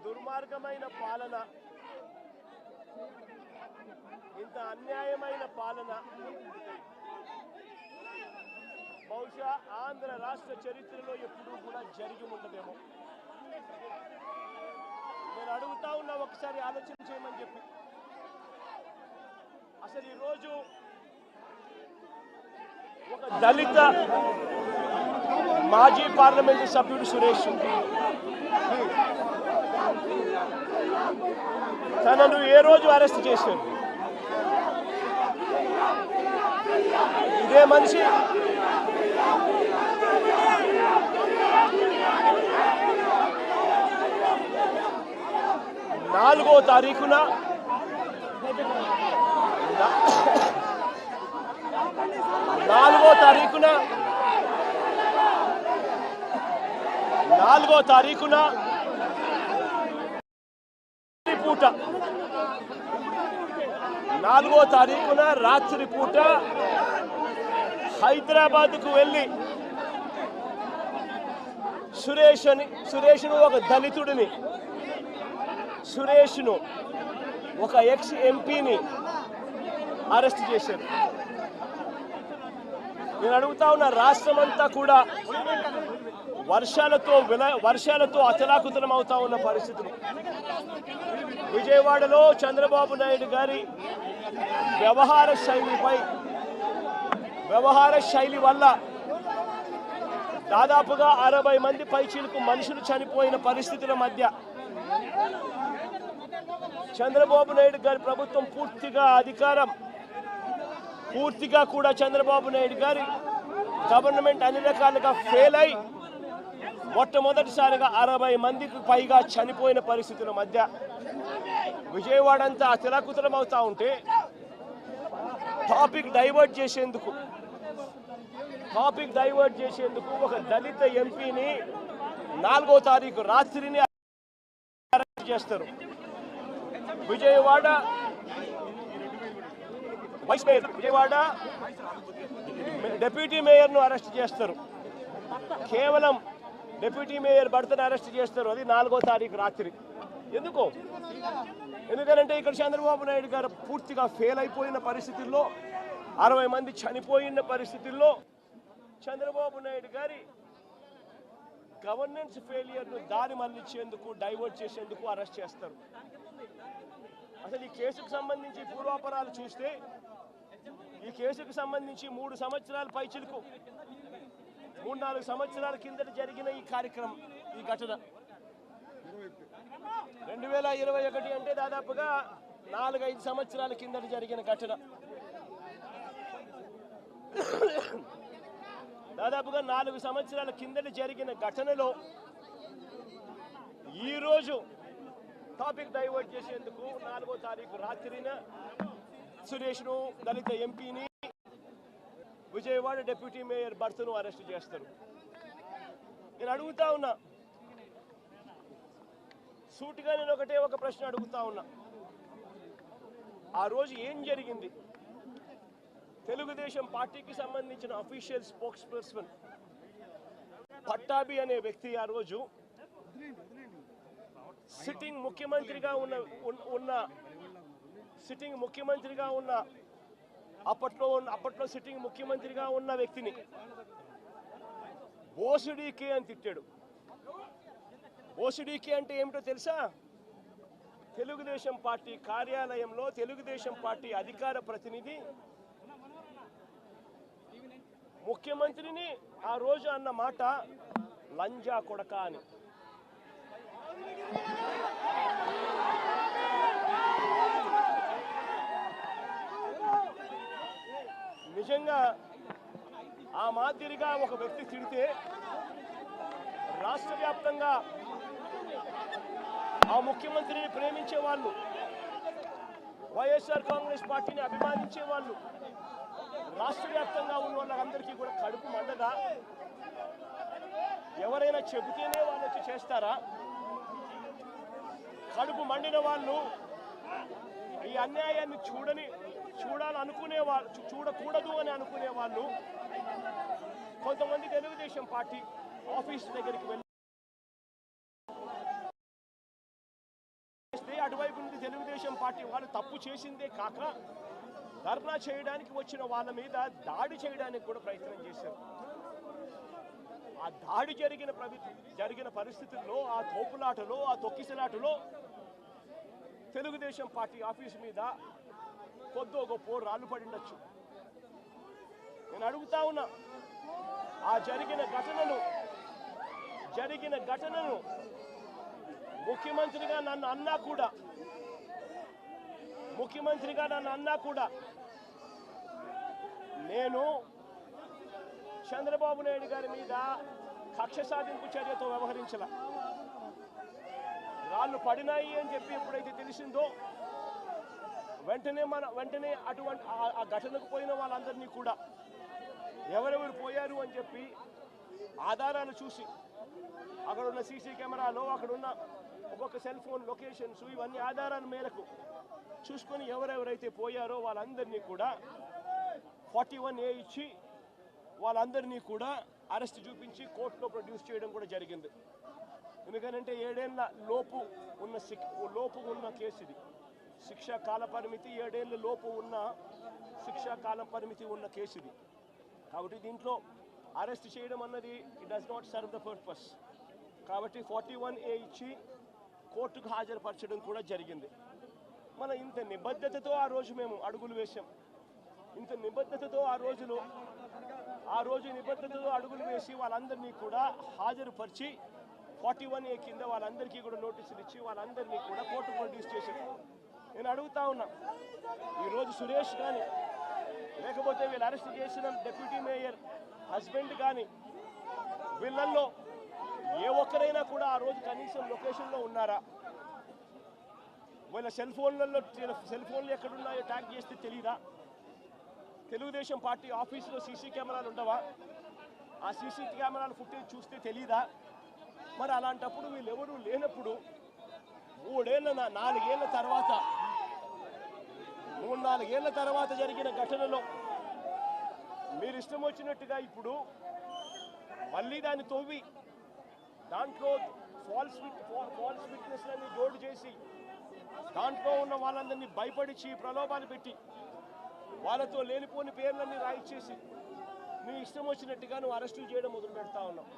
దుర్మార్గమైన పాలన, ఇంత అన్యాయమైన పాలన బహుశా ఆంధ్ర రాష్ట్ర చరిత్రలో ఎప్పుడూ కూడా జరిగి ఉండదేమో. నేను అడుగుతా ఉన్నా, ఒకసారి ఆలోచన చేయమని చెప్పి. అసలు ఈరోజు ఒక దళిత మాజీ పార్లమెంటు సభ్యుడు సురేష్ తనను ఏ రోజు అరెస్ట్ చేశారు? ఇదే మనిషి 4వ తారీఖున 4వ తారీఖున రాత్రి పూట హైదరాబాద్కు వెళ్ళి సురేష్ను ఒక దళితుడిని, సురేష్ను ఒక ఎక్స్ ఎంపీని అరెస్ట్ చేశారు. నేను అడుగుతా ఉన్న, రాష్ట్రమంతా కూడా వర్షాలతో అతలాకుతలం అవుతా ఉన్న పరిస్థితులు. విజయవాడలో చంద్రబాబు నాయుడు గారి వ్యవహార శైలి వల్ల దాదాపుగా 60 మంది పైచీలకు మనుషులు చనిపోయిన పరిస్థితుల మధ్య చంద్రబాబు నాయుడు గారి ప్రభుత్వం పూర్తిగా కూడా చంద్రబాబు నాయుడు గారి గవర్నమెంట్ అన్ని రకాలుగా ఫెయిల్ అయి మొట్టమొదటిసారిగా 60 మందికి పైగా చనిపోయిన పరిస్థితుల మధ్య విజయవాడ అంతా అతలాకుతలం అవుతా ఉంటే టాపిక్ డైవర్ట్ చేసేందుకు ఒక దళిత ఎంపీని 4వ తారీఖు రాత్రిని అరెస్ట్ చేస్తారు. విజయవాడ డిప్యూటీ మేయర్ను అరెస్ట్ చేస్తారు. కేవలం డిప్యూటీ మేయర్ భర్తను అరెస్ట్ చేస్తారు. అది 4వ తారీఖు రాత్రి. ఎందుకంటే ఇక్కడ చంద్రబాబు నాయుడు గారు పూర్తిగా ఫెయిల్ అయిపోయిన పరిస్థితుల్లో, 60 మంది చనిపోయిన పరిస్థితుల్లో చంద్రబాబు నాయుడు గారి గవర్నెన్స్ ఫెయిలియర్ను దారి మళ్లించేందుకు, డైవర్ట్ చేసేందుకు అరెస్ట్ చేస్తారు. అసలు ఈ కేసుకు సంబంధించి పూర్వాపరాలు చూస్తే, ఈ కేసుకు సంబంధించి 3 సంవత్సరాల పైచిలకు 3-4 సంవత్సరాల కిందట జరిగిన ఈ కార్యక్రమం, ఈ ఘటన 2021 అంటే దాదాపుగా 4-5 సంవత్సరాల కిందట జరిగిన ఘటన. దాదాపుగా 4 సంవత్సరాల కిందట జరిగిన ఘటనలో ఈరోజు టాపిక్ డైవర్ట్ చేసేందుకు 4వ తారీఖు రాత్రిన సురేష్ను, దళిత ఎంపీని, విజయవాడ డిప్యూటీ మేయర్ భర్తను అరెస్ట్ చేస్తారు. నేను అడుగుతా ఉన్నా, సూటిగా నేను ఒక ప్రశ్న అడుగుతా ఉన్నా. ఆ రోజు ఏం జరిగింది? తెలుగుదేశం పార్టీకి సంబంధించిన అఫీషియల్ స్పోక్స్ పర్సన్ పట్టాభి అనే వ్యక్తి ఆ రోజు సిట్టింగ్ ముఖ్యమంత్రిగా ఉన్న అప్పట్లో సిట్టింగ్ ముఖ్యమంత్రిగా ఉన్న వ్యక్తిని బోసుడీకే అని తిట్టాడు. బోసుడీకే అంటే ఏమిటో తెలుసా? తెలుగుదేశం పార్టీ కార్యాలయంలో తెలుగుదేశం పార్టీ అధికార ప్రతినిధి ముఖ్యమంత్రిని ఆ రోజు అన్న మాట లంజా కొడక అని. నిజంగా ఆ మాదిరిగా ఒక వ్యక్తి తిడితే రాష్ట్ర వ్యాప్తంగా ఆ ముఖ్యమంత్రిని ప్రేమించే వాళ్ళు, వైఎస్ఆర్ కాంగ్రెస్ పార్టీని అభిమానించే వాళ్ళు, రాష్ట్ర వ్యాప్తంగా ఉన్న వాళ్ళందరికీ కూడా కడుపు మండదా? ఎవరైనా చెబితేనే వాళ్ళు వచ్చి చేస్తారా? కడుపు మండిన వాళ్ళు, ఈ అన్యాయాన్ని చూడాలనుకునే వాళ్ళు, చూడకూడదు అని అనుకునే వాళ్ళు కొంతమంది తెలుగుదేశం పార్టీ ఆఫీస్ దగ్గరికి వెళ్ళి తెలుగుదేశం పార్టీ వాళ్ళు తప్పు చేసిందే కాక ధర్నా చేయడానికి వచ్చిన వాళ్ళ మీద దాడి చేయడానికి కూడా ప్రయత్నం చేశారు. ఆ దాడి జరిగిన పరిస్థితుల్లో, ఆ తోపులాటలో, ఆ తొక్కిసలాటలో తెలుగుదేశం పార్టీ ఆఫీసు మీద కొద్దో గొప్ప రాళ్ళు పడిండొచ్చు. నేను అడుగుతా ఉన్నా, ఆ జరిగిన ఘటనను ముఖ్యమంత్రిగా నన్ను అన్నా కూడా నేను చంద్రబాబు నాయుడు గారి మీద కక్ష సాధింపు చర్యతో వ్యవహరించాల. రాళ్ళు పడినాయి అని చెప్పి ఎప్పుడైతే తెలిసిందో వెంటనే అటువంటి ఆ ఘటనకు పోయిన వాళ్ళందరినీ కూడా ఎవరెవరు పోయారు అని చెప్పి ఆధారాలు చూసి, అక్కడ ఉన్న సీసీ కెమెరాలో, అక్కడున్న ఒక్కొక్క సెల్ ఫోన్ లొకేషన్స్, ఇవన్నీ ఆధారాల మేరకు చూసుకొని ఎవరెవరైతే పోయారో వాళ్ళందరినీ కూడా 41A ఇచ్చి వాళ్ళందరినీ కూడా అరెస్ట్ చూపించి కోర్టులో ప్రొడ్యూస్ చేయడం కూడా జరిగింది. ఎందుకంటే 7 ఏళ్ల లోపు ఉన్న కేసు ఇది. శిక్షా కాల పరిమితి 7 ఏళ్ల లోపు ఉన్న శిక్షా కాల పరిమితి ఉన్న కేసు ఇది. కాబట్టి దీంట్లో అరెస్ట్ చేయడం అన్నది it does not serve the purpose. కాబట్టి 41A ఇచ్చి కోర్టుకు హాజరుపరచడం కూడా జరిగింది. మన ఇంత నిబద్ధతతో ఆ రోజు మేము అడుగులు వేసాం. ఇంత నిబద్ధతతో ఆ రోజు నిబద్ధతతో అడుగులు వేసి వాళ్ళందరినీ కూడా హాజరుపరిచి 41A కింద వాళ్ళందరికీ కూడా నోటీసులు ఇచ్చి వాళ్ళందరినీ కూడా కోర్టు ప్రొడ్యూస్ చేశారు. నేను అడుగుతా ఉన్నా, ఈరోజు సురేష్ కానీ లేకపోతే వీళ్ళు అరెస్ట్ చేసిన డిప్యూటీ మేయర్ హస్బెండ్ కానీ వీళ్ళల్లో ఏ ఒక్కరైనా కూడా ఆ రోజు కనీసం లొకేషన్లో ఉన్నారా? వీళ్ళ సెల్ ఫోన్లు ఎక్కడున్నాయో ట్యాగ్ చేస్తే తెలీదా? తెలుగుదేశం పార్టీ ఆఫీసులో సీసీ కెమెరాలు ఉండవా? ఆ సీసీ కెమెరాల ఫుటేజ్ చూస్తే తెలీదా? మరి అలాంటప్పుడు వీళ్ళెవరూ లేనప్పుడు 4 ఏళ్ల తర్వాత జరిగిన ఘటనలో మీరు ఇష్టం వచ్చినట్టుగా ఇప్పుడు మళ్ళీ దాన్ని తవ్వి దాంట్లో ఫాల్స్ విట్నెస్లన్నీ జోడు చేసి దాంట్లో ఉన్న వాళ్ళందరినీ భయపడిచి ప్రలోభాలు పెట్టి వాళ్ళతో లేనిపోని పేర్లన్నీ రాయిచ్చేసి నీ ఇష్టం వచ్చినట్టుగా నువ్వు అరెస్టులు చేయడం మొదలు పెడతా ఉన్నావు.